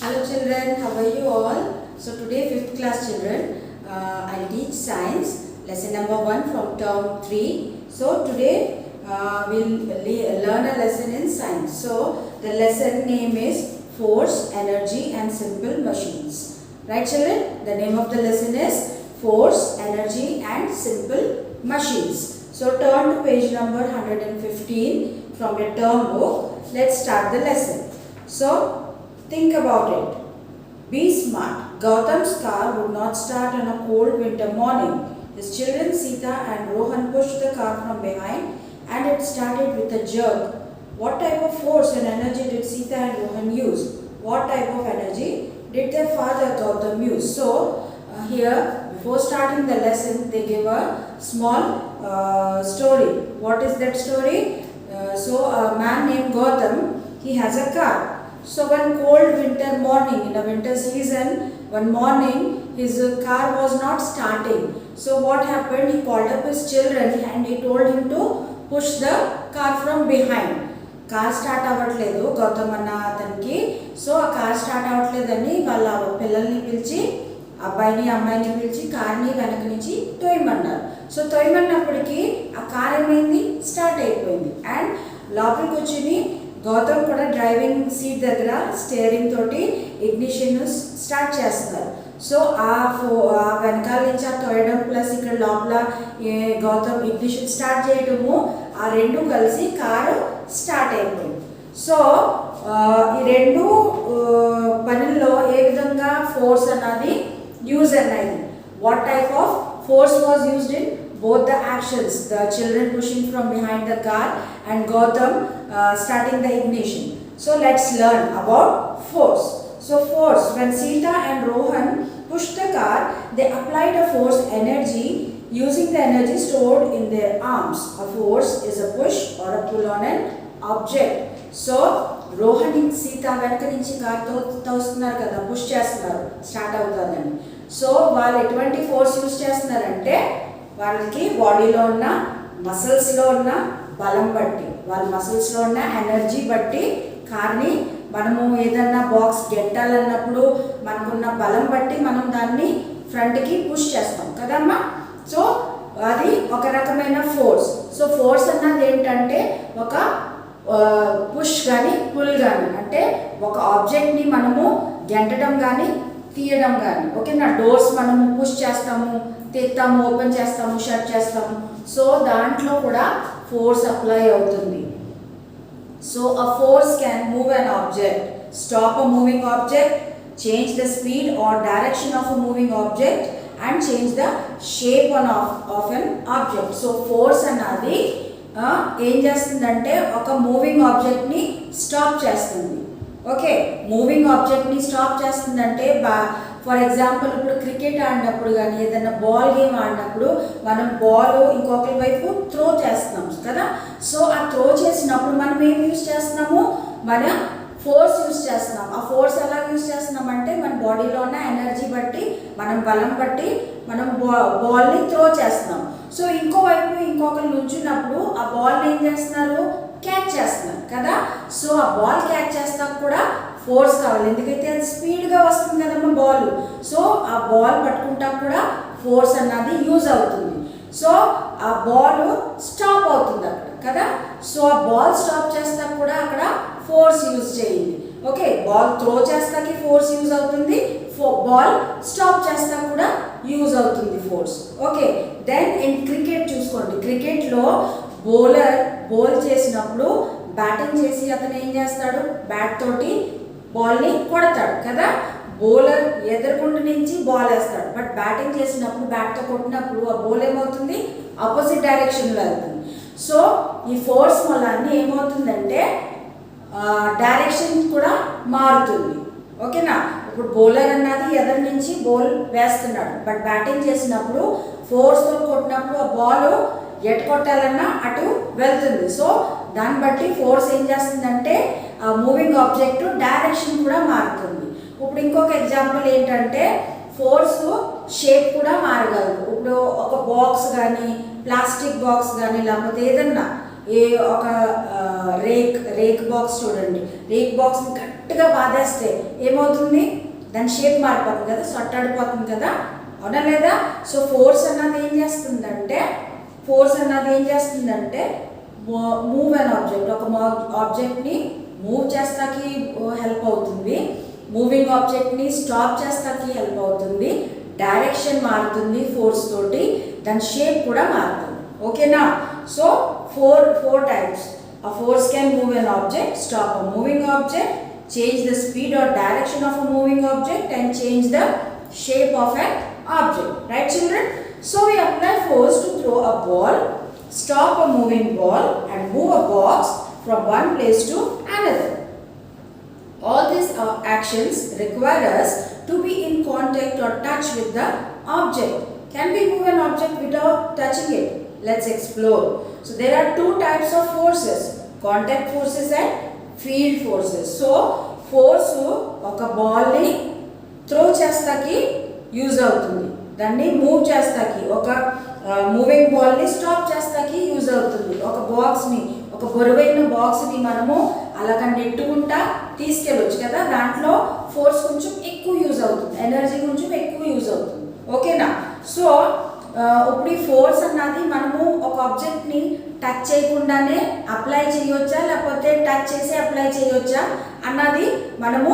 Hello children, how are you all? So today 5th class children, I'll teach science lesson number 1 from term 3. So today we'll learn a lesson in science. So the lesson name is Force, Energy and Simple Machines. Right children? The name of the lesson is Force, Energy and Simple Machines. So turn to page number 115 from your term book. Let's start the lesson. So think about it. Be smart. Gautam's car would not start on a cold winter morning. His children Sita and Rohan pushed the car from behind and it started with a jerk. What type of force and energy did Sita and Rohan use? What type of energy did their father Gautam use? So here, before starting the lesson, they give a small story. What is that story? So a man named Gautam, he has a car. So one cold winter morning, in a winter season, one morning his car was not starting. So what happened? He called up his children and he told him to push the car from behind. Car start అవ్వట్లేదు గౌతమ్ అన్న అతనికి. So ఆ car start అవ్వట్లేదని వాళ్ళ పిల్లల్ని పిలిచి అబ్బాయిని అమ్మాయిని పిలిచి కార్ని వెనక నుంచి తోయమన్నారు. సో తోయమన్నప్పటికీ ఆ కార్ ఏమైంది? స్టార్ట్ అయిపోయింది. అండ్ లోపలికి వచ్చింది గౌతమ్ కూడా డ్రైవింగ్ సీట్ దగ్గర స్టీరింగ్ తోటి ఇగ్నిషన్ స్టార్ట్ చేస్తున్నారు. సో ఆ వెనకాల నుంచి ఆ తోయడం ప్లస్ ఇక్కడ లోపల గౌతమ్ ఇగ్నిషన్ స్టార్ట్ చేయడము, ఆ రెండు కలిసి కారు స్టార్ట్ అయిపోయింది. సో ఈ రెండు పనుల్లో ఏ విధంగా ఫోర్స్ అన్నది యూజ్ అన్నది, what type of force was used in both the actions, the children pushing from behind the car and Gautam starting the ignition. So let's learn about force. So force, when Sita and Rohan pushed the car, they applied a force energy using the energy stored in their arms. A force is a push or a pull on an object. So Rohan Sita వెనక నుంచి కార్తో తోస్తున్నారు కదా, push చేస్తున్నారు start అవుతుందని. So వాళ్ళు ఎటువంటి force use చేస్తున్నారంటే వాళ్ళకి బాడీలో ఉన్న మసిల్స్లో ఉన్న బలం బట్టి, వాళ్ళ మసిల్స్లో ఉన్న ఎనర్జీ బట్టి కార్ని మనము ఏదన్నా బాక్స్ గెట్టాలన్నప్పుడు మనకున్న బలం బట్టి మనం దాన్ని ఫ్రంట్కి పుష్ చేస్తాం కదమ్మా. సో అది ఒక రకమైన ఫోర్స్. సో ఫోర్స్ అన్నది ఏంటంటే ఒక పుష్ కానీ పుల్ కానీ, అంటే ఒక ఆబ్జెక్ట్ని మనము గెంటడం కానీ తీయడం కానీ. ఓకేనా, డోర్స్ మనము పుష్ చేస్తాము, తీస్తాము, ఓపెన్ చేస్తాము, షట్ చేస్తాము. సో దాంట్లో కూడా ఫోర్స్ అప్లై అవుతుంది. So a force can move an object, stop a moving object, change the speed or direction of a moving object and change the shape of an object. So force అన్నది ఏం చేస్తుందంటే ఒక moving ఆబ్జెక్ట్ని stop చేస్తుంది. Okay, moving ఆబ్జెక్ట్ని stop చేస్తుందంటే for example ఇప్పుడు cricket ఆడినప్పుడు కానీ ఏదైనా బాల్ గేమ్ ఆడినప్పుడు మనం బాల్ ఇంకొకరి వైపు త్రో చేస్తున్నాం కదా. సో ఆ త్రో చేసినప్పుడు మనం ఏం యూజ్ చేస్తున్నాము? మన ఫోర్స్ యూజ్ చేస్తున్నాం. ఆ ఫోర్స్ ఎలా యూజ్ చేస్తున్నాం అంటే మన బాడీలో ఉన్న ఎనర్జీ బట్టి, మనం బలం బట్టి మనం బాల్ని త్రో చేస్తున్నాం. సో ఇంకోవైపు ఇంకొకరు నుంచున్నప్పుడు ఆ బాల్ని ఏం చేస్తున్నారు? క్యాచ్ చేస్తున్నారు కదా. సో ఆ బాల్ క్యాచ్ చేస్తాం కూడా ఫోర్స్ కావాలి, ఎందుకైతే అది స్పీడ్గా వస్తుంది కదమ్మా బాల్. సో ఆ బాల్ పట్టుకుంటాం కూడా ఫోర్స్ అన్నది యూజ్ అవుతుంది. సో ఆ బాల్ స్టాప్ అవుతుంది అక్కడ కదా. సో ఆ బాల్ స్టాప్ చేస్తా కూడా అక్కడ ఫోర్స్ యూజ్ చేయండి. ఓకే, బాల్ త్రో చేస్తాకి ఫోర్స్ యూజ్ అవుతుంది, బాల్ స్టాప్ చేస్తా కూడా యూజ్ అవుతుంది force. Okay, then in cricket చూసుకోండి. క్రికెట్లో బౌల్ చేసినప్పుడు బ్యాటింగ్ చేసి అతను ఏం చేస్తాడు? బ్యాట్ తోటి బాల్ని కొడతాడు కదా. బౌలర్ ఎదురుకుంటు నుంచి బాల్ వేస్తాడు, బట్ బ్యాటింగ్ చేసినప్పుడు బ్యాట్తో కొట్టినప్పుడు ఆ బౌల్ ఏమవుతుంది? ఆపోజిట్ డైరెక్షన్లో వెళ్తుంది. సో ఈ ఫోర్స్ వల్ల ఏమవుతుందంటే డైరెక్షన్ కూడా మారుతుంది. ఓకేనా, ఇప్పుడు బౌలర్ అన్నది ఎదురు నుంచి బౌల్ వేస్తున్నాడు, బట్ బ్యాటింగ్ చేసినప్పుడు ఫోర్స్తో కొట్టినప్పుడు ఆ బాల్ ఎటు కొట్టాలన్నా అటు వెళ్తుంది. సో దాన్ని బట్టి ఫోర్స్ ఏం చేస్తుందంటే ఆ మూవింగ్ ఆబ్జెక్ట్ డైరెక్షన్ కూడా మారుతుంది. ఇప్పుడు ఇంకొక ఎగ్జాంపుల్ ఏంటంటే ఫోర్స్ షేప్ కూడా మారగలదు. ఇప్పుడు ఒక బాక్స్ కానీ, ప్లాస్టిక్ బాక్స్ కానీ, లేకపోతే ఏదన్నా ఒక రేక్ బాక్స్ చూడండి. రేక్ బాక్స్ని గట్టిగా బాధేస్తే ఏమవుతుంది, దాని షేప్ మారిపోతుంది కదా, సొట్టాడిపోతుంది కదా, అవునా లేదా? సో ఫోర్స్ అన్నది ఏం చేస్తుందంటే మూవ్ అన్ ఆబ్జెక్ట్, ఒక ఆబ్జెక్ట్ని మూవ్ చేస్తాకి హెల్ప్ అవుతుంది, మూవింగ్ ఆబ్జెక్ట్ని స్టాప్ చేస్తాకి హెల్ప్ అవుతుంది, డైరెక్షన్ మారుతుంది ఫోర్స్ తోటి, దాని షేప్ కూడా మారుతుంది. ఓకేనా? So four types. A force can move an object, stop a moving object, change the speed or direction of a moving object, and change the shape of an object. Right, children? So we apply force to throw a ball, stop a moving ball, and move a box from one place to another. All these actions require us to be in contact or touch with the object. Can we move an object without touching it? Let's explore. So there are two types of forces, contact forces and field forces. So force ఒక బాల్ని throw చేస్తాకి use అవుతుంది, దాన్ని move చేస్తాకి, ఒక moving బాల్ని stop చేస్తాకి use అవుతుంది, ఒక బాక్స్ని, ఒక బరువైన బాక్స్ని మనము అలాగ నెట్టుకుంటా తీసుకెళ్ళొచ్చు కదా, దాంట్లో ఫోర్స్ కొంచెం ఎక్కువ యూజ్ అవుతుంది, ఎనర్జీ కొంచెం ఎక్కువ యూజ్ అవుతుంది. ఓకేనా? సో ఇప్పుడు ఈ ఫోర్స్ అన్నది మనము ఒక ఆబ్జెక్ట్ని టచ్ చేయకుండానే అప్లై చేయొచ్చా, లేకపోతే టచ్ చేసి అప్లై చేయొచ్చా అన్నది మనము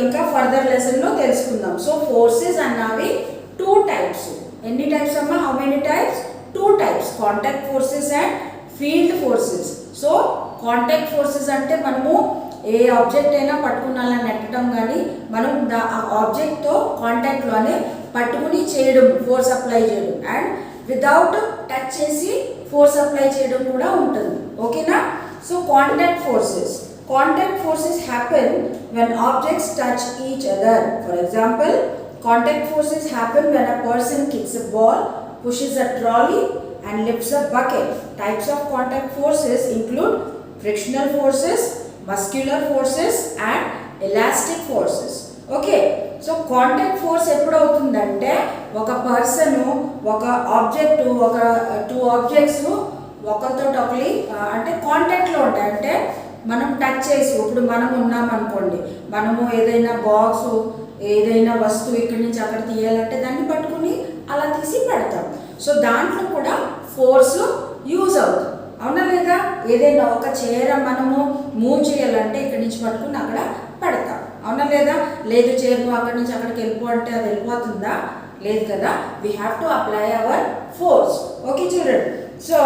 ఇంకా ఫర్దర్ లెసన్లో తెలుసుకుందాం. సో ఫోర్సెస్ అన్నవి టూ టైప్స్. ఎన్ని టైప్స్ అమ్మా? How many types? Two types, contact forces and field forces. So contact forces అంటే మనము ఏ ఆబ్జెక్ట్ అయినా పట్టుకున్నాలా నెట్టడం, కానీ మనం ఆ ఆబ్జెక్ట్తో కాంటాక్ట్లోనే పట్టుకుని చేయడం, ఫోర్స్ అప్లై చేయడం, అండ్ వితౌట్ టచ్ చేసి ఫోర్స్ అప్లై చేయడం కూడా ఉంటుంది. ఓకేనా? So contact forces happen when objects touch each other. For example, contact forces happen when a person kicks a ball, pushes a trolley and lifts a bucket. Types of contact forces include frictional forces, muscular forces and elastic forces. Okay, so contact force ఎప్పుడు అవుతుందంటే ఒక person, ఒక object, ఒక two objects ఒకరితో ఒకరి అంటే కాంటాక్ట్లో ఉంటాయి. అంటే మనం టచ్ చేసి, ఇప్పుడు మనం ఉన్నాం అనుకోండి, మనము ఏదైనా బాక్స్, ఏదైనా వస్తువు ఇక్కడి నుంచి అక్కడ తీయాలంటే దాన్ని పట్టుకుని అలా తీసి పెడతాం. సో దాంట్లో కూడా ఫోర్స్ యూజ్ అవుతుంది, అవునా లేదా? ఏదైనా ఒక చైర్ మనము మూవ్ చేయాలంటే ఇక్కడి నుంచి పట్టుకుని అక్కడ పెడతాం, అవునా లేదా? లేదు చైర్ అక్కడి నుంచి అక్కడికి వెళ్ళిపోతే అది వెళ్ళిపోతుందా? లేదు కదా. We have to apply our force. Okay children? So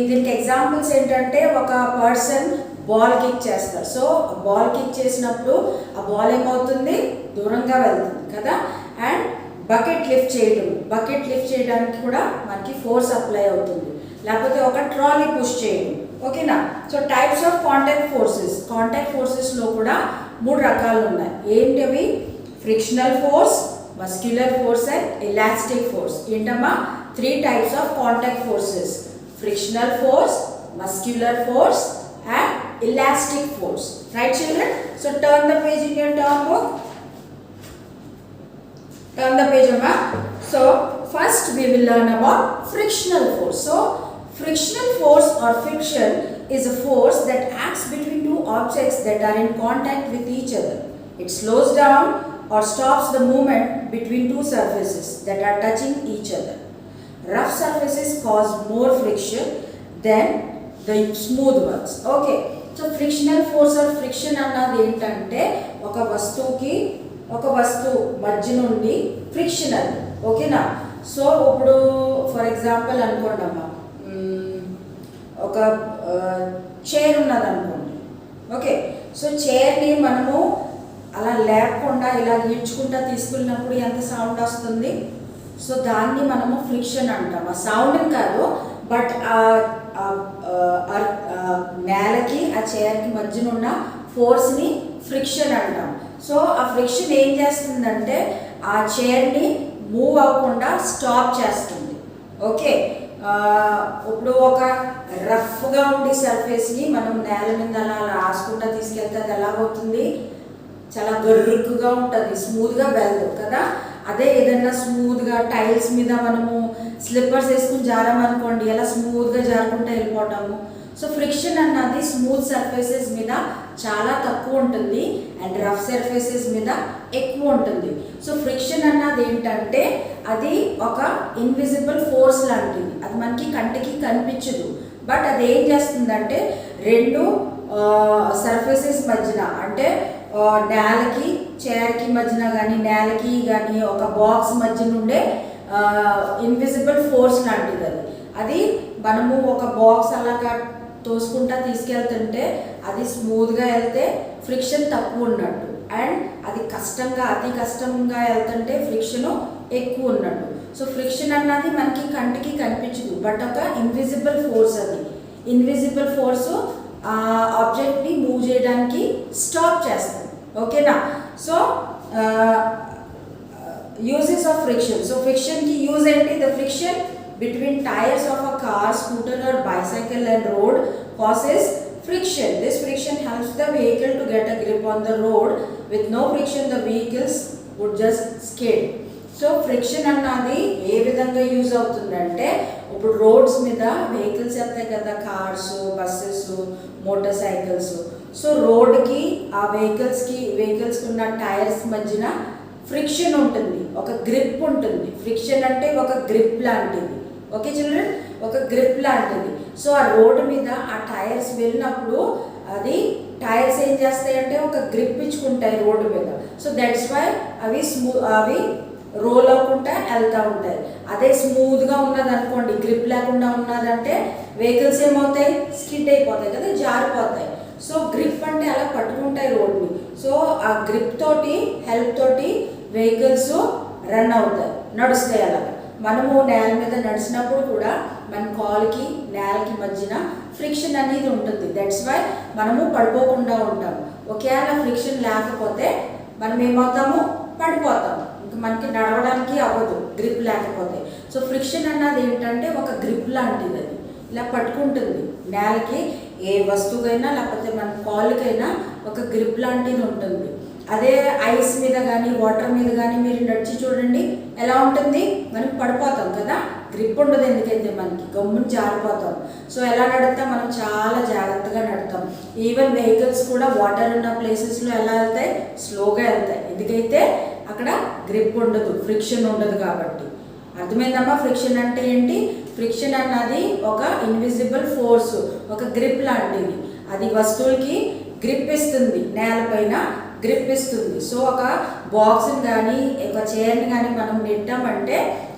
దీనికి ఎగ్జాంపుల్స్ ఏంటంటే, ఒక పర్సన్ బాల్ కిక్ చేస్తారు. సో బాల్ కిక్ చేసినప్పుడు ఆ బాల్ ఏమవుతుంది, దూరంగా వెళ్తుంది కదా. అండ్ బకెట్ లిఫ్ట్ చేయడానికి కూడా మనకి ఫోర్స్ అప్లై అవుతుంది, లేకపోతే ఒక ట్రాలీ పుష్ చేయడం. ఓకేనా? సో టైప్స్ ఆఫ్ కాంటాక్ట్ ఫోర్సెస్లో కూడా మూడు రకాలు ఉన్నాయి. ఏంటవి? Frictional force, muscular force and elastic force. ఏంటమ్మా? 3 types of contact forces: frictional force, muscular force and elastic force. Right children? So turn the page in your term book. Turn the page over. So first we will learn about frictional force. So frictional force or friction is a force that acts between two objects that are in contact with each other. It slows down or stops the movement between two surfaces that are touching each other. Rough surfaces cause more friction than the smooth ones. Okay, so frictional force or friction అన్నది ఏంటంటే, ఒక వస్తువు మధ్య నుండి friction అది. ఓకేనా? So ఇప్పుడు for example అనుకోండి అమ్మా, ఒక చైర్ ఉన్నది అనుకోండి. ఓకే, సో చైర్ని మనము అలా లేకుండా ఇలా ఈడ్చుకుంటా తీసుకున్నప్పుడు ఎంత సౌండ్ వస్తుంది? సో దాన్ని మనము ఫ్రిక్షన్ అంటాం. ఆ సౌండ్ కాదు, బట్ నేలకి ఆ చైర్కి మధ్యన ఉన్న ఫోర్స్ని ఫ్రిక్షన్ అంటాం. సో ఆ ఫ్రిక్షన్ ఏం చేస్తుందంటే ఆ చైర్ని మూవ్ అవ్వకుండా స్టాప్ చేస్తుంది. ఓకే, ఇప్పుడు ఒక రఫ్గా ఉండే సర్ఫేస్ని మనం నేల మీద అలా రాసుకుంటా తీసుకెళ్తే అది ఎలాగవుతుంది? చాలా గరుకుగా ఉంటుంది, స్మూత్గా వెళ్ళదు కదా. అదే ఏదైనా స్మూత్గా టైల్స్ మీద మనము స్లిప్పర్స్ వేసుకుని జారామనుకోండి, ఎలా స్మూత్గా జారుకుంటూ వెళ్ళిపోవటము. సో ఫ్రిక్షన్ అన్నది స్మూత్ సర్ఫేసెస్ మీద చాలా తక్కువ ఉంటుంది అండ్ రఫ్ సర్ఫేసెస్ మీద ఎక్కువ ఉంటుంది. సో ఫ్రిక్షన్ అన్నది ఏంటంటే అది ఒక ఇన్విజిబుల్ ఫోర్స్ లాంటిది, అది మనకి కంటికి కనిపించదు. బట్ అది ఏం చేస్తుందంటే రెండు సర్ఫేసెస్ మధ్యన అంటే నేలకి చైర్కి మధ్యన కానీ నేలకి కానీ ఒక బాక్స్ మధ్య నుండే ఇన్విజిబుల్ ఫోర్స్ లాంటిది. అది మనము ఒక బాక్స్ అలాగా తోసుకుంటా తీసుకెళ్తుంటే అది స్మూత్గా వెళ్తే ఫ్రిక్షన్ తక్కువ ఉన్నట్టు, అండ్ అది అతి కష్టంగా వెళ్తుంటే ఫ్రిక్షన్ ఎక్కువ ఉన్నట్టు. సో ఫ్రిక్షన్ అన్నది మనకి కంటికి కనిపించదు, బట్ ఒక ఇన్విజిబుల్ ఫోర్స్. అది ఇన్విజిబుల్ ఫోర్స్ ఆబ్జెక్ట్ని మూవ్ చేయడానికి స్టాప్ చేస్తుంది. ఓకేనా? So uses of friction. So ఫ్రిక్షన్కి యూజ్ ఏంటి? The friction between tires of a car, scooter or bicycle and road causes friction. This friction helps the vehicle to get a grip on the road. With no friction the vehicles would just skid. So friction అన్నది ఏ విధంగా use అవుతుందంటే ఇప్పుడు roads మీద vehicles వెళ్తాయి కదా, cars, buses, motor cycles. So రోడ్కి ఆ వెహికల్స్కి ఉన్న టైర్స్ మధ్యన ఫ్రిక్షన్ ఉంటుంది, ఒక గ్రిప్ ఉంటుంది. ఫ్రిక్షన్ అంటే ఒక గ్రిప్ లాంటిది. ఓకే చిల్డ్రన్, ఒక గ్రిప్ లాంటిది. సో ఆ రోడ్డు మీద ఆ టైర్స్ వెళ్ళినప్పుడు అది టైర్స్ ఏం చేస్తాయంటే ఒక గ్రిప్ ఇచ్చుకుంటాయి రోడ్డు మీద. సో దట్స్ వై అవి రోల్ అవ్వకుండా వెళ్తూ ఉంటాయి. అదే స్మూత్గా ఉన్నది అనుకోండి, గ్రిప్ లేకుండా ఉన్నదంటే వెహికల్స్ ఏమవుతాయి? స్కిడ్ అయిపోతాయి కదా, జారిపోతాయి. సో గ్రిప్ అంటే అలా పట్టుకుంటాయి రోడ్ని. సో ఆ గ్రిప్ తోటి హెల్ప్ తోటి వెహికల్స్ రన్ అవుతాయి, నడుస్తాయి. అలా మనము నేల మీద నడిచినప్పుడు కూడా మన కాలుకి నేలకి మధ్యన ఫ్రిక్షన్ అనేది ఉంటుంది. దట్స్ వై మనము పడిపోకుండా ఉంటాము. ఒకవేళ ఫ్రిక్షన్ లేకపోతే మనం ఏమవుతాము? పడిపోతాము. ఇంకా మనకి నడవడానికి అవ్వదు గ్రిప్ లేకపోతే. సో ఫ్రిక్షన్ అన్నది ఏంటంటే ఒక గ్రిప్ లాంటిది. అది ఇలా పట్టుకుంటుంది నేలకి, ఏ వస్తువుకైనా లేకపోతే మన కాళ్ళకైనా ఒక గ్రిప్ లాంటిది ఉంటుంది. అదే ఐస్ మీద కానీ వాటర్ మీద కానీ మీరు నడిచి చూడండి ఎలా ఉంటుంది? మనం పడిపోతాం కదా, గ్రిప్ ఉండదు. ఎందుకైతే మనకి గమ్ముని జారిపోతాం. సో ఎలా నడుస్తాం? మనం చాలా జాగ్రత్తగా నడుస్తాం. ఈవెన్ వెహికల్స్ కూడా వాటర్ ఉన్న ప్లేసెస్లో ఎలా వెళ్తాయి? స్లోగా వెళ్తాయి. ఎందుకైతే అక్కడ గ్రిప్ ఉండదు, ఫ్రిక్షన్ ఉండదు కాబట్టి. అర్థమైందమ్మా? ఫ్రిక్షన్ అంటే ఏంటి? ఫ్రిక్షన్ అన్నది ఒక ఇన్విజిబుల్ ఫోర్స్, ఒక గ్రిప్ లాంటిది. అది వస్తువులకి గ్రిప్ ఇస్తుంది, నేలపైన గ్రిప్ ఇస్తుంది. సో ఒక బాక్స్ని కానీ ఒక చైర్ని కానీ మనం నెట్టామంటే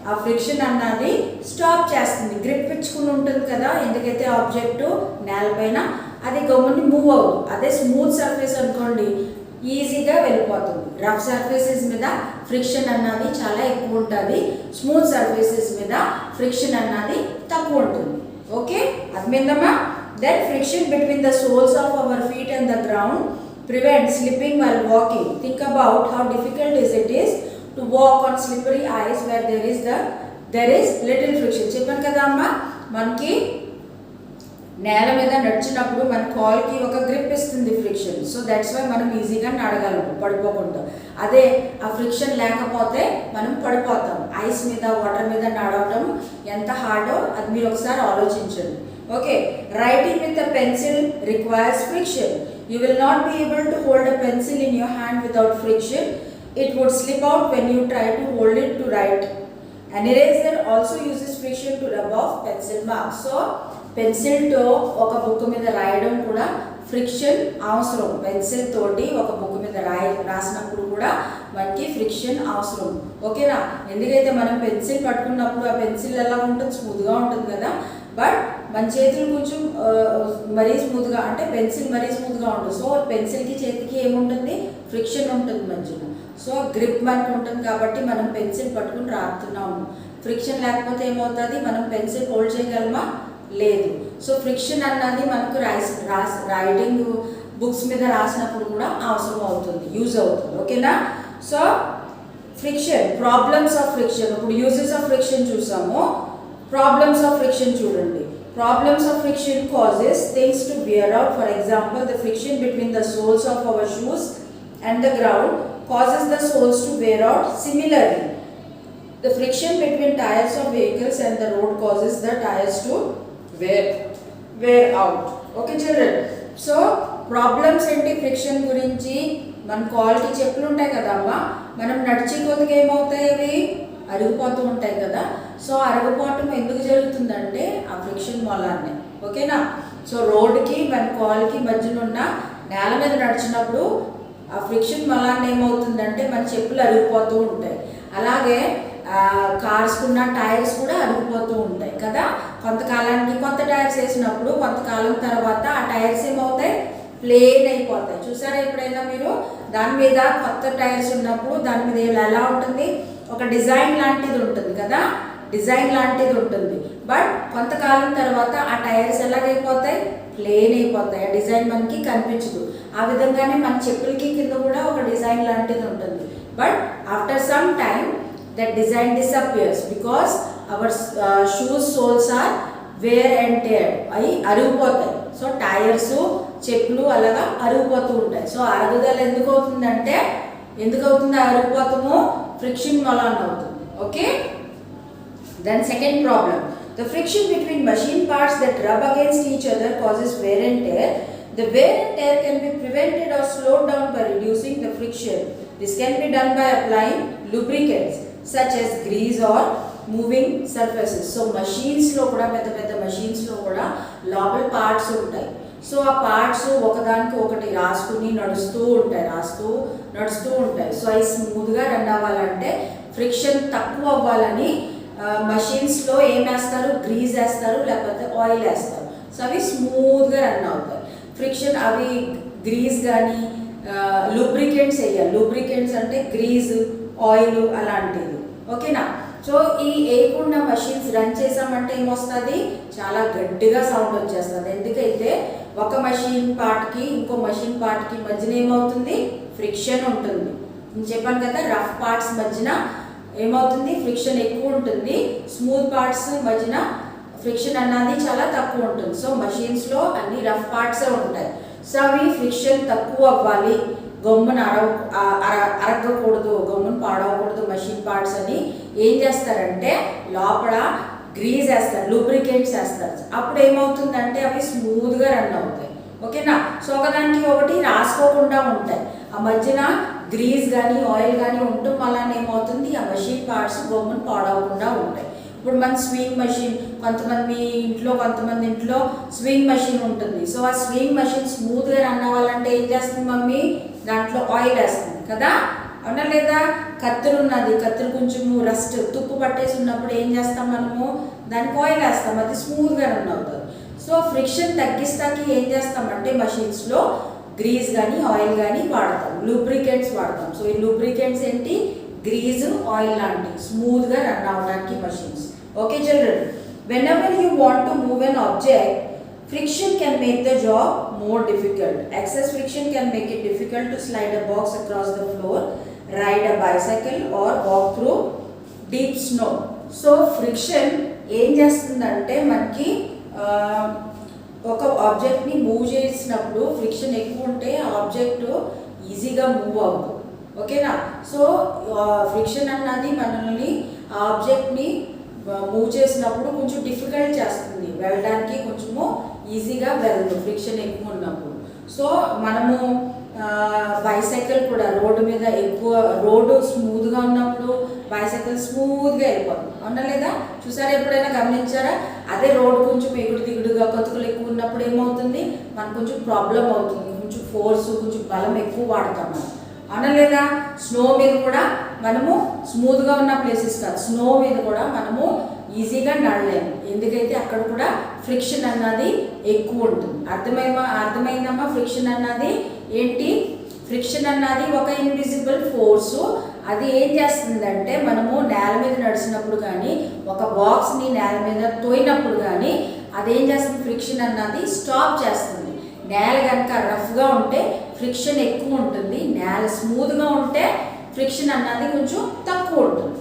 ఆ ఫ్రిక్షన్ అన్నది స్టాప్ చేస్తుంది. గ్రిప్ ఇచ్చుకుని ఉంటుంది కదా, ఎందుకైతే ఆబ్జెక్ట్ నేలపైన అది గమ్ముని మూవ్ అవ్వదు. అదే స్మూత్ సర్ఫేస్ అనుకోండి, ఈజీగా వెళ్ళిపోతుంది. రఫ్ సర్ఫేసెస్ మీద ఫ్రిక్షన్ అన్నది చాలా ఎక్కువ ఉంటుంది, స్మూత్ సర్ఫేసెస్ మీద ఫ్రిక్షన్ అన్నది తక్కువ ఉంటుంది. ఓకే, అర్థమైందమ్మా? That friction between the souls of our feet and the ground prevent slipping while walking. Think about how difficult it is to walk on slippery ice where there is little friction. చెప్పాను కదా అమ్మ, మనకి నేల మీద నడిచినప్పుడు మన కాల్కి ఒక grip ఇస్తుంది ఫ్రిక్షన్. సో దట్స్ వై మనం ఈజీగా నడగలము పడిపోకుండా. అదే ఆ ఫ్రిక్షన్ లేకపోతే మనం పడిపోతాం. ఐస్ మీద వాటర్ మీద నడవడం ఎంత హార్డో అది మీరు ఒకసారి ఆలోచించండి. Okay, writing with a pencil requires friction. You will not be able to hold a pencil in your hand without friction. It would slip out when you try to hold it to write. An eraser also uses friction to rub off pencil marks. So pencil తో ఒక book మీద రాయడం కూడా friction అవసరం. Pencil తోటి ఒక book మీద రాసినప్పుడు కూడా మనకి ఫ్రిక్షన్ అవసరం. ఓకేనా? ఎందుకైతే మనం పెన్సిల్ పట్టుకున్నప్పుడు ఆ పెన్సిల్ ఎలా ఉంటుంది? స్మూత్గా ఉంటుంది కదా. బట్ మన చేతులు కొంచెం మరీ స్మూత్గా అంటే పెన్సిల్ మరీ స్మూత్గా ఉంటుంది. సో పెన్సిల్కి చేతికి ఏముంటుంది? ఫ్రిక్షన్ ఉంటుంది మధ్యన. సో గ్రిప్ మనకు ఉంటుంది కాబట్టి మనం పెన్సిల్ పట్టుకుని రాస్తున్నాము. ఫ్రిక్షన్ లేకపోతే ఏమవుతుంది? మనం పెన్సిల్ హోల్డ్ చేయగలమా? లేదు. సో ఫ్రిక్షన్ అన్నది మనకు రైటింగ్ బుక్స్ మీద రాసినప్పుడు కూడా అవసరం అవుతుంది, యూజ్ అవుతుంది. ఓకేనా? So friction, problems of friction. ఇప్పుడు యూజెస్ ఆఫ్ ఫ్రిక్షన్ చూసాము, ప్రాబ్లమ్స్ ఆఫ్ ఫ్రిక్షన్ చూడండి. Problems of friction causes things to wear out. For example, the friction between the soles of our shoes and the ground causes the soles to wear out. Similarly, the friction between tires of vehicles and the road causes the tires to wear out. Okay children, so problems ఏంటి friction గురించి మన quality చెప్పులు ఉంటాయి కదా అమ్మ, మనం నడిచే కొద్దిగా ఏమవుతాయి, అవి అరిగిపోతూ ఉంటాయి కదా. సో అరిగిపోవటం ఎందుకు జరుగుతుందంటే ఆ ఫ్రిక్షన్ మూలాన్ని. ఓకేనా. సో రోడ్డుకి మన కాల్కి మధ్యన ఉన్న నేల మీద నడిచినప్పుడు ఆ ఫ్రిక్షన్ మూలాన్ని ఏమవుతుందంటే మన చెప్పులు అరిగిపోతూ ఉంటాయి. అలాగే కార్స్కున్న టైర్స్ కూడా అరిగిపోతూ ఉంటాయి కదా. కొంతకాలానికి కొత్త టైర్స్ వేసినప్పుడు కొంతకాలం తర్వాత ఆ టైర్స్ ఏమవుతాయి, ప్లేన్ అయిపోతాయి. చూసారా ఎప్పుడైనా మీరు దాని మీద కొత్త టైర్స్ ఉన్నప్పుడు దాని మీద ఎలా ఉంటుంది, ఒక డిజైన్ లాంటిది ఉంటుంది కదా, డిజైన్ లాంటిది ఉంటుంది. బట్ కొంతకాలం తర్వాత ఆ టైర్స్ ఎలాగైపోతాయి, ప్లేన్ అయిపోతాయి. ఆ డిజైన్ మనకి కనిపించదు. ఆ విధంగానే మన చెప్పులకి కింద కూడా ఒక డిజైన్ లాంటిది ఉంటుంది. But after some time that design disappears because our shoes soles are wear and tear అవి అరిగిపోతాయి. సో టైర్స్ చెప్పులు అలాగా అరిగిపోతూ ఉంటాయి. సో అరుగుదల ఎందుకు అవుతుందంటే, ఎందుకు అవుతుంది అరిగిపోతాము, ఫ్రిక్షన్ మూలాన అవుతుంది. Okay. Then second problem, the friction between machine parts that rub against each other causes wear and tear. The wear and tear can be prevented or slowed down by reducing the friction. This can be done by applying lubricants such as grease or moving surfaces. So మషీన్స్లో కూడా పెద్ద పెద్ద మషీన్స్లో కూడా లోపల parts ఉంటాయి. So ఆ parts ఒకదానికి ఒకటి రాసుకుని నడుస్తూ ఉంటాయి. సో అవి స్మూత్గా రన్ అవ్వాలంటే, ఫ్రిక్షన్ తక్కువ అవ్వాలని మషీన్స్లో ఏం వేస్తారు, గ్రీజ్ వేస్తారు లేకపోతే ఆయిల్ వేస్తారు. సో అవి స్మూత్గా రన్ అవుతాయి. ఫ్రిక్షన్ అవి గ్రీజ్ కానీ లూబ్రికెంట్స్ వేయాలి. లూబ్రికెంట్స్ అంటే గ్రీజ్, ఆయిల్ అలాంటిది. ఓకేనా. సో ఈ వేయకుండా మషీన్స్ రన్ చేసామంటే ఏమొస్తుంది, చాలా గట్టిగా సౌండ్ వచ్చేస్తుంది. ఎందుకైతే ఒక మషీన్ పార్ట్కి ఇంకో మషీన్ పార్ట్కి మధ్యన ఏమవుతుంది, ఫ్రిక్షన్ ఉంటుంది. నేను చెప్పాను కదా, రఫ్ పార్ట్స్ మధ్యన ఏమవుతుంది, ఫ్రిక్షన్ ఎక్కువ ఉంటుంది. స్మూత్ పార్ట్స్ మధ్యన ఫ్రిక్షన్ అన్నది చాలా తక్కువ ఉంటుంది. సో మషీన్స్లో అన్ని రఫ్ పార్ట్సే ఉంటాయి. సో అవి ఫ్రిక్షన్ తక్కువ అవ్వాలి, గమ్మున అరగకూడదు, గమ్మున పాడవకూడదు మషిన్ పార్ట్స్ అని ఏం చేస్తారంటే లోపల గ్రీజ్ వేస్తారు, లూబ్రికెంట్స్ వేస్తారు. అప్పుడు ఏమవుతుందంటే అవి స్మూత్గా రన్ అవుతాయి. ఓకేనా. సో ఒకదానికి ఒకటి రాసుకోకుండా ఉంటాయి. ఆ మధ్యన గ్రీజ్ కానీ ఆయిల్ కానీ ఉండటం వల్ల ఏమవుతుంది, ఆ మషిన్ పార్ట్స్ గమ్మున పాడవకుండా ఉంటాయి. ఇప్పుడు మన స్వింగ్ మషిన్, కొంతమంది ఇంట్లో స్వింగ్ మషిన్ ఉంటుంది. సో ఆ స్వింగ్ మషిన్ స్మూత్గా రన్ అవ్వాలంటే ఏం చేస్తుంది మమ్మీ, దాంట్లో ఆయిల్ వేస్తుంది కదా, అవునా లేదా. కత్తిరి ఉన్నది, కత్తిరి కొంచెము రస్ట్ తుప్పు పట్టేసి ఉన్నప్పుడు ఏం చేస్తాం మనము, దానికి ఆయిల్ వేస్తాం, అది స్మూత్గా రన్ అవుతుంది. సో ఫ్రిక్షన్ తగ్గిస్తాకి ఏం చేస్తామంటే మషిన్స్లో గ్రీజ్ కానీ ఆయిల్ కానీ వాడతాం, లూబ్రికెంట్స్ వాడతాం. సో ఈ లూబ్రికెంట్స్ ఏంటి, గ్రీజ్, ఆయిల్ లాంటి స్మూత్గా రన్ అవ్వడానికి machines. Okay children, whenever you want to move an object, friction can make the job more difficult. Excess friction can make it difficult to slide a box across the floor, ride a bicycle or walk through deep snow. So friction ఏం చేస్తుందంటే మనకి ఒక ఆబ్జెక్ట్ని move చేసినప్పుడు friction ఎక్కువ ఉంటే ఆ object ఈజీగా move అవ్వదు. ఓకేనా. సో ఫ్రిక్షన్ అన్నది మనల్ని ఆ ఆబ్జెక్ట్ని మూవ్ చేసినప్పుడు కొంచెం డిఫికల్ట్ చేస్తుంది, వెళ్ళడానికి కొంచెము ఈజీగా వెళ్ళదు ఫ్రిక్షన్ ఎక్కువ ఉన్నప్పుడు. సో మనము బైసైకిల్ కూడా రోడ్డు మీద ఎక్కువ, రోడ్డు స్మూత్గా ఉన్నప్పుడు బైసైకిల్ స్మూత్గా వెళ్ళిపోతుంది, అవునా లేదా. చూసారా ఎప్పుడైనా గమనించారా. అదే రోడ్డు కొంచెం ఎగుడు దిగుడుగా కతుకులు ఎక్కువ ఉన్నప్పుడు ఏమవుతుంది, మనకు కొంచెం ప్రాబ్లం అవుతుంది, కొంచెం ఫోర్స్, కొంచెం బలం ఎక్కువ వాడతాం మనం, అవునా లేదా. స్నో మీద కూడా మనము స్మూత్గా ఉన్న ప్లేసెస్ కాదు, స్నో మీద కూడా మనము ఈజీగా నడలేము, ఎందుకైతే అక్కడ కూడా ఫ్రిక్షన్ అన్నది ఎక్కువ ఉంటుంది. అర్థమైందమ్మా. ఫ్రిక్షన్ అన్నది ఏంటి, ఫ్రిక్షన్ అన్నది ఒక ఇన్విజిబుల్ ఫోర్సు. అది ఏం చేస్తుందంటే మనము నేల మీద నడిచినప్పుడు కానీ ఒక బాక్స్ని నేల మీద తోయినప్పుడు కానీ అదేం చేస్తుంది, ఫ్రిక్షన్ అన్నది స్టాప్ చేస్తుంది. నేల కనుక రఫ్గా ఉంటే ఫ్రిక్షన్ ఎక్కువ ఉంటుంది, నేల స్మూత్గా ఉంటే ఫ్రిక్షన్ అన్నది కొంచెం తక్కువ ఉంటుంది.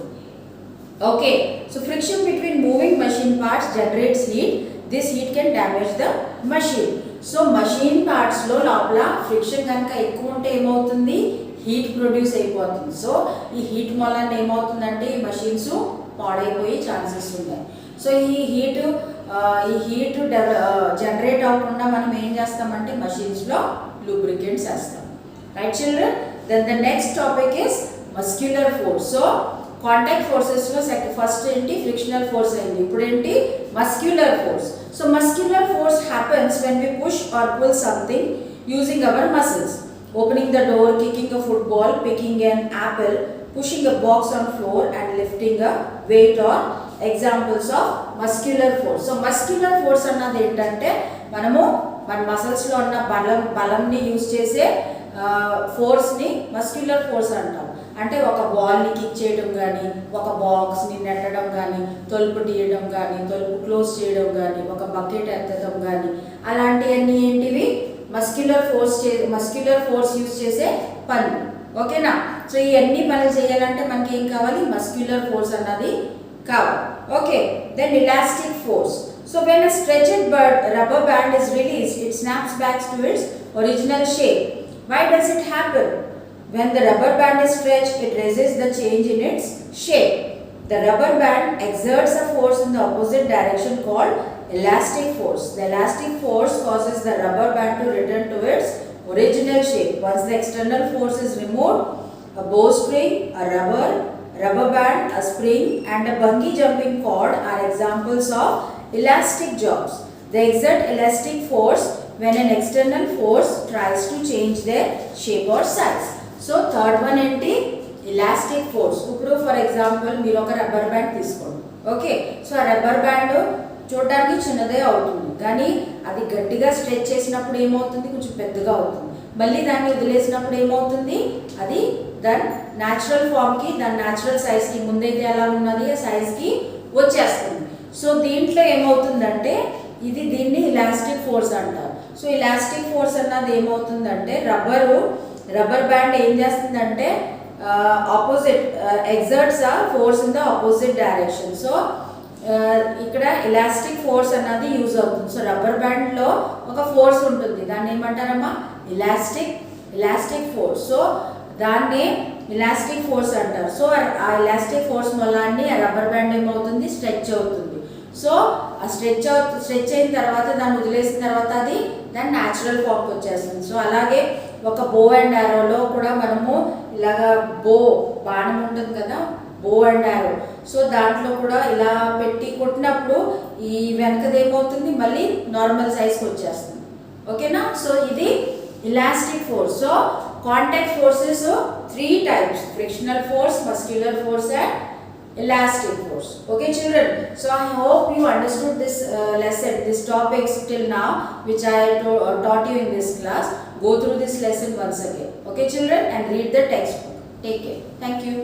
Okay. So friction between moving machine parts generates heat. This heat can damage the machine. So machine పార్ట్స్లో లోపల ఫ్రిక్షన్ కనుక ఎక్కువ ఉంటే ఏమవుతుంది, హీట్ ప్రొడ్యూస్ అయిపోతుంది. సో ఈ హీట్ వలన ఏమవుతుందంటే ఈ మషిన్స్ పాడైపోయే ఛాన్సెస్ ఉన్నాయి. సో ఈ హీట్ జనరేట్ అవ్వకుండా మనం ఏం చేస్తామంటే మషిన్స్లో lubricants చేస్తాం. Right children? Then the next topic is muscular force. So contact ఫోర్సెస్లో ఫస్ట్ ఏంటి ఫ్రిక్షనల్ ఫోర్స్ అయింది, ఇప్పుడు ఏంటి muscular force. So muscular force happens when we push or pull something using our muscles. Opening the door, kicking a football, picking an apple, pushing a box on floor and lifting a weight are examples of muscular force. So muscular force అన్నది ఏంటంటే మనము మన మసిల్స్లో ఉన్న బలంని use చేసే ఫోర్స్ని muscular force అంటాం. అంటే ఒక బాల్ని కిక్ చేయడం కానీ, ఒక బాక్స్ని నెట్టడం కానీ, తలుపు తీయడం కానీ, తలుపు క్లోజ్ చేయడం కానీ, ఒక బకెట్ ఎత్తడం కానీ, అలాంటివన్నీ ఏంటివి మస్క్యులర్ ఫోర్స్ యూజ్ చేసే పనులు. ఓకేనా? సో ఇవన్నీ పనులు చేయాలంటే మనకి ఏం కావాలి, మస్క్యులర్ ఫోర్స్ అన్నది కావాలి. Okay, then elastic force. So when a stretched rubber band is released, it snaps back to its original shape. Why does it happen? When the rubber band is stretched, it resists the change in its shape. The rubber band exerts a force in the opposite direction called elastic force. The elastic force causes the rubber band to return to its original shape. Once the external force is removed, a bowstring, a rubber band, a spring and a bungee jumping cord are examples of elastic jobs. They exert elastic force when an external force tries to change their shape or size. So third one ఏంటి, elastic force. ఇప్పుడు for example మీరు ఒక rubber band తీసుకోండి. Okay, so ఆ rubber band చూడడానికి చిన్నదే అవుతుంది, కానీ అది గట్టిగా స్ట్రెచ్ చేసినప్పుడు ఏమవుతుంది, కొంచెం పెద్దగా అవుతుంది. మళ్ళీ దాన్ని వదిలేసినప్పుడు ఏమవుతుంది, అది దాని న్యాచురల్ ఫామ్కి, దాని న్యాచురల్ సైజ్కి, ముందైతే ఎలా ఉన్నది ఆ సైజ్కి వచ్చేస్తుంది. సో దీంట్లో ఏమవుతుందంటే దీన్ని ఎలాస్టిక్ ఫోర్స్ అంటారు. సో ఎలాస్టిక్ ఫోర్స్ అన్నది ఏమవుతుందంటే రబ్బర్ బ్యాండ్ ఏం చేస్తుందంటే ఆపోజిట్ ఎగ్జర్ట్స్ ఆ force in the opposite direction. So ఇక్కడ ఎలాస్టిక్ ఫోర్స్ అన్నది యూజ్ అవుతుంది. సో రబ్బర్ బ్యాండ్లో ఒక ఫోర్స్ ఉంటుంది, దాన్ని ఏమంటారమ్మా, ఎలాస్టిక్ ఫోర్స్. సో దాన్ని ఎలాస్టిక్ ఫోర్స్ అంటారు. సో ఆ ఎలాస్టిక్ ఫోర్స్ వల్ల ఆ రబ్బర్ బ్యాండ్ ఏమవుతుంది, స్ట్రెచ్ అవుతుంది. సో ఆ స్ట్రెచ్ అయిన తర్వాత దాన్ని వదిలేసిన తర్వాత అది దాని న్యాచురల్ ఫామ్కి వచ్చేస్తుంది. సో అలాగే ఒక బో అండ్ యారోలో కూడా మనము ఇలాగా బాణం ఉంటుంది కదా, బో అండ్ యారో. సో దాంట్లో కూడా ఇలా పెట్టి కొట్టినప్పుడు ఈ వెనకది ఏమవుతుంది, మళ్ళీ నార్మల్ సైజ్కి వచ్చేస్తుంది. ఓకేనా? సో ఇది elastic force. So contact forces 3 types: frictional force, muscular force and elastic force. Okay children, so I hope you understood this lesson, this topics till now which I taught you in this class. Go through this lesson once again. Okay children, and read the textbook. Take care. Thank you.